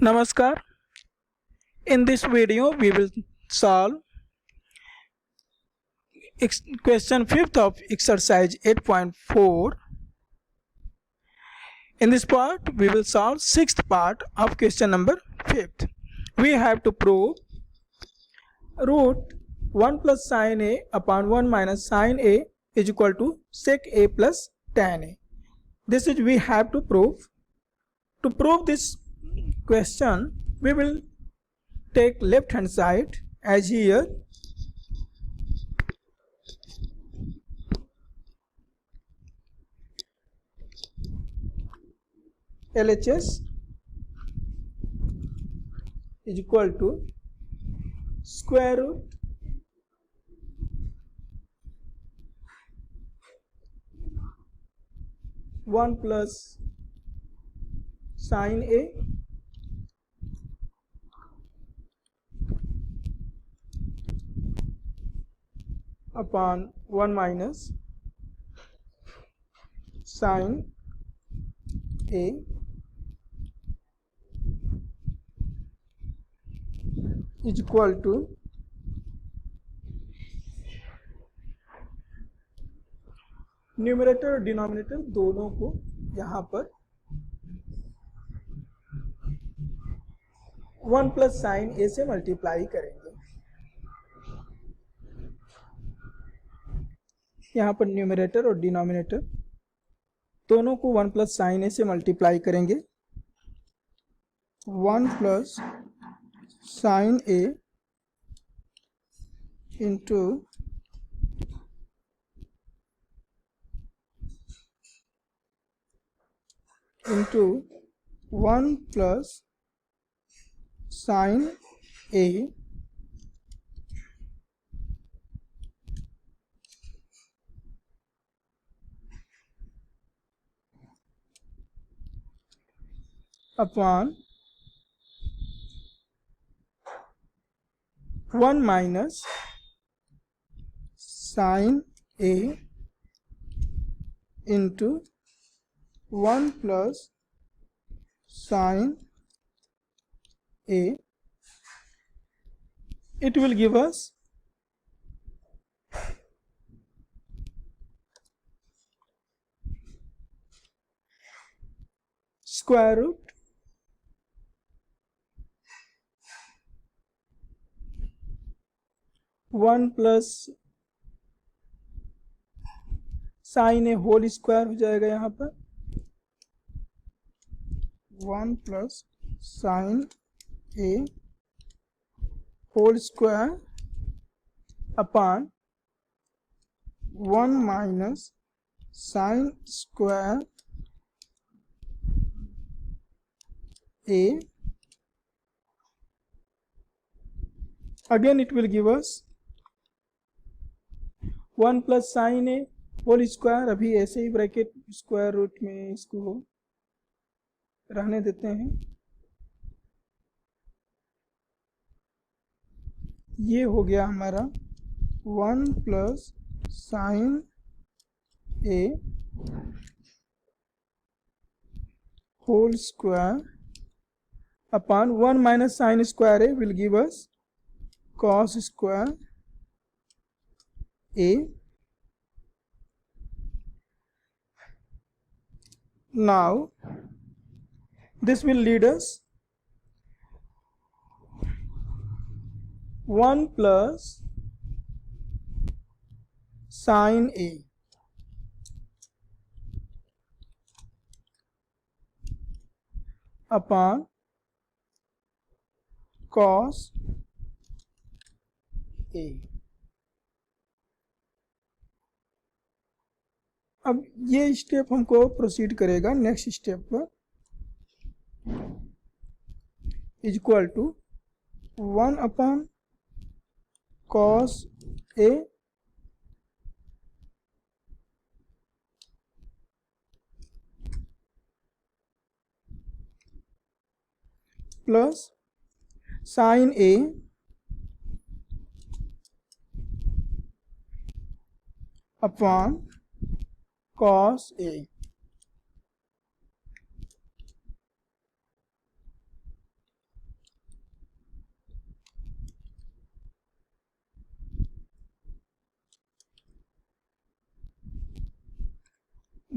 Namaskar. In this video, we will solve question 5th of exercise 8.4. In this part, we will solve 6th part of question number 5th. We have to prove root 1 plus sin a upon 1 minus sin a is equal to sec a plus tan a. This is we have to prove. To prove this question, we will take left hand side as here. LHS is equal to square root one plus sin a upon 1 minus sin a is equal to numerator और denominator दोनों को यहाँ पर 1 plus sine ए से multiply करेंगे। यहाँ पर numerator और डिनोमिनेटर दोनों को 1 प्लस साइन ए से मल्टीप्लाई करेंगे। 1 plus sine a into 1 plus sine a upon 1 minus sine a into 1 plus sine a. It will give us square root one plus sine a whole square हो जाएगा। यहाँ पर 1 plus sine a whole square upon 1 minus sine square a. Again it will give us 1 plus sine a whole square. अभी ऐसे ही bracket square root में इसको रहने देते हैं। ये हो गया हमारा 1 plus sine a whole square upon 1 minus sine square a will give us cos square a. Now this will lead us 1 plus sin a upon cos a. अब ये स्टेप हमको प्रोसीड करेगा नेक्स्ट स्टेप पर। Is equal to 1 upon cos a plus sine a upon cos a।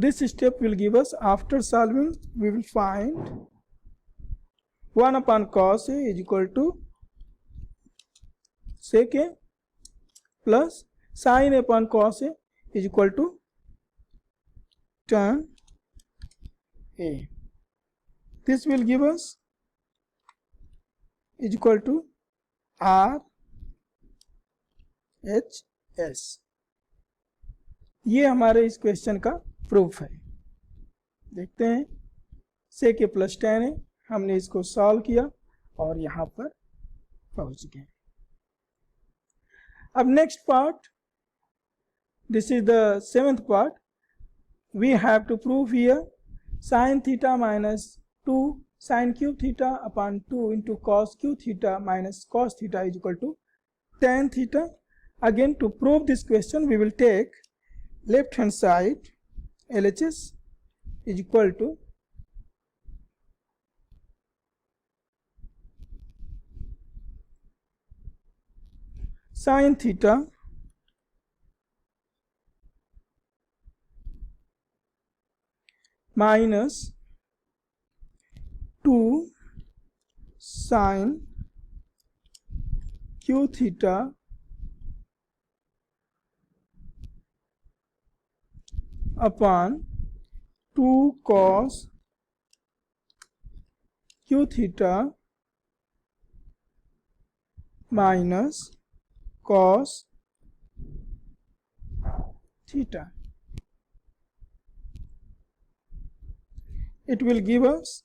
this step will give us, after solving we will find 1 upon cos A is equal to sec A plus sin A upon cos A is equal to tan A. This will give us is equal to R H S. ये हमारे इस question का proof है. देखते हैं, सेक ए plus ten है, हमने इसको सॉल्व किया और यहाँ पर पहुँच गए. अब next part, this is the 7th part. We have to prove here sine theta minus 2 sin cube theta upon 2 into cos cube theta minus cos theta is equal to tan theta. Again, to prove this question, we will take left hand side LHS is equal to sin theta minus 2 sin q theta upon 2 cos q theta minus cos theta. It will give us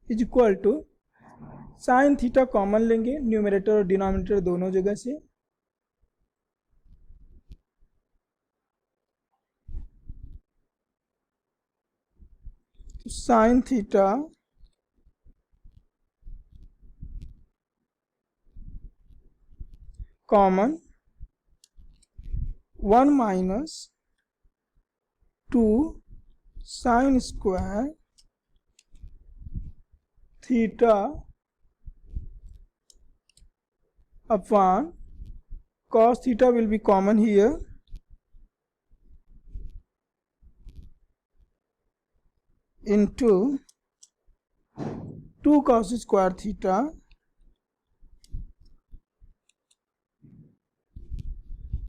is equal to sine theta common लेंगे numerator और denominator दोनों जगह से, तो sine theta common 1 minus 2 sign square theta upon cos theta will be common here, into 2 cos square theta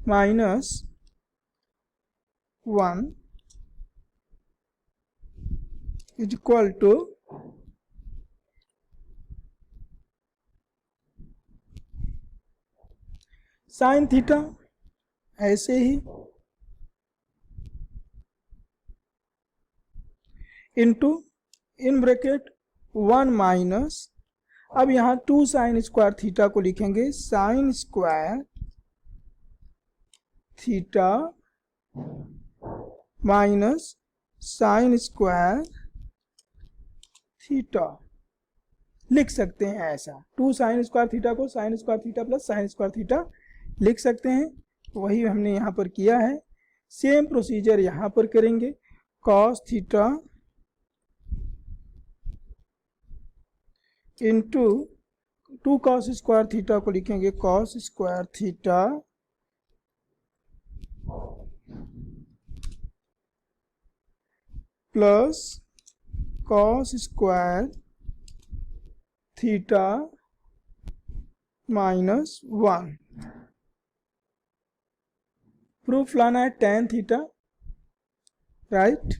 minus 1 is equal to sine theta ऐसे ही into in bracket 1 minus, अब यहाँ 2 sign square theta को लिखेंगे sign square theta minus sine square theta लिख सकते हैं ऐसा. 2 sign square theta को sign square theta plus sign square theta लिख सकते हैं. वही हमने यहाँ पर किया है. सेम प्रोसीजर यहाँ पर करेंगे. Cos theta into 2 cos square theta को लिखेंगे cos square theta plus cos square theta minus 1. Proof लाना है tan थीटा, राइट.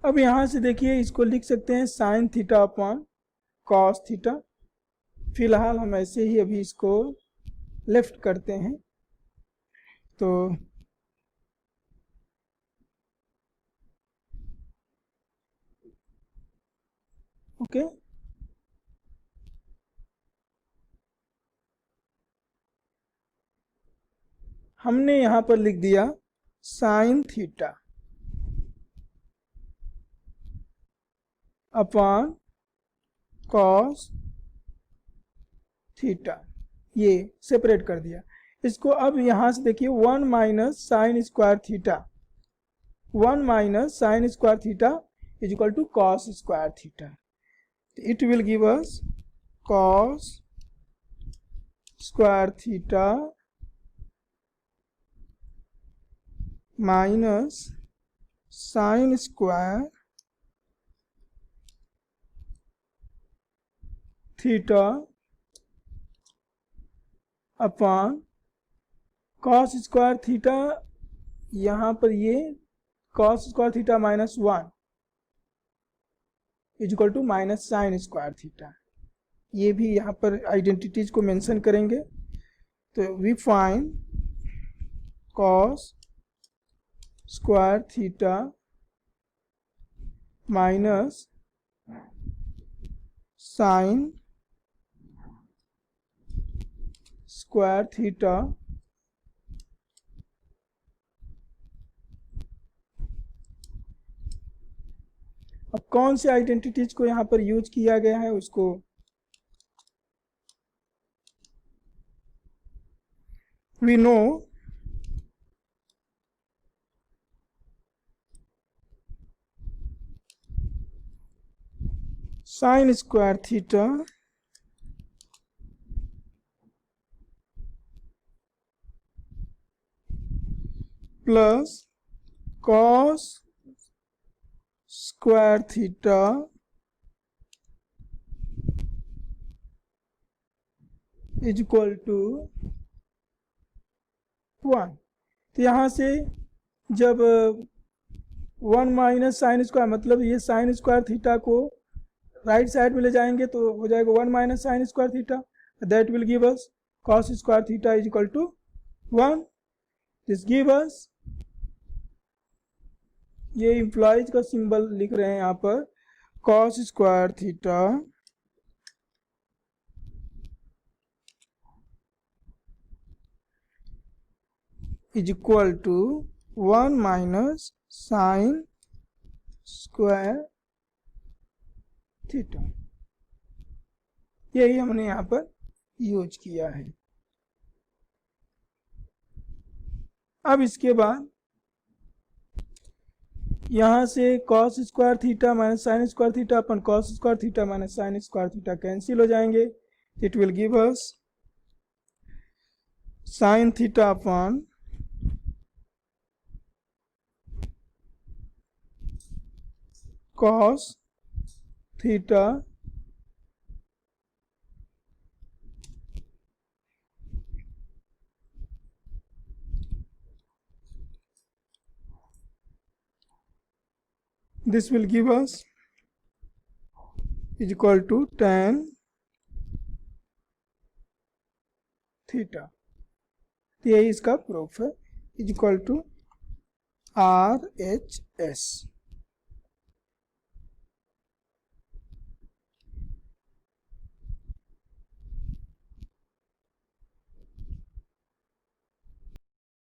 अब यहां से देखिए इसको लिख सकते हैं sign theta upon cos theta. फिलहाल हम ऐसे ही अभी इसको लेफ्ट करते हैं. तो ओके, हमने यहां पर लिख दिया sine theta upon cos theta, ये सेपरेट कर दिया इसको. अब यहां से देखिए 1 minus sine square theta, 1 minus sine square theta is equal to cos square theta. It will give us cos square theta minus sin square theta upon cos square theta, यहाँ पर ये cos square theta minus 1 is equal to minus sine square theta. ये भी यहाँ पर identities को mention करेंगे। तो we find cos square theta minus sine square theta अब कौन से आइडेंटिटीज को यहाँ पर यूज किया गया है उसको we know sine square theta plus cos square theta is equal to 1। तो यहाँ से जब 1 माइनस साइन स्क्वायर, मतलब ये साइन स्क्वायर थीटा को राइट साइड में ले जाएंगे तो हो जाएगा 1 minus sine square theta, that will give us cos square theta is equal to 1। This give us, ये इम्प्लॉइज का सिंबल लिख रहे हैं यहाँ पर, cos square theta is equal to 1 minus sine square theta. यही हमने यहाँ पर यूज किया है। अब इसके बाद यहाँ से cos square theta minus sine square theta अपन cos square theta minus sine square theta cancel हो जाएंगे। It will give us sine theta upon cos theta this will give us is equal to tan theta. यही इसका proof है, is equal to RHS।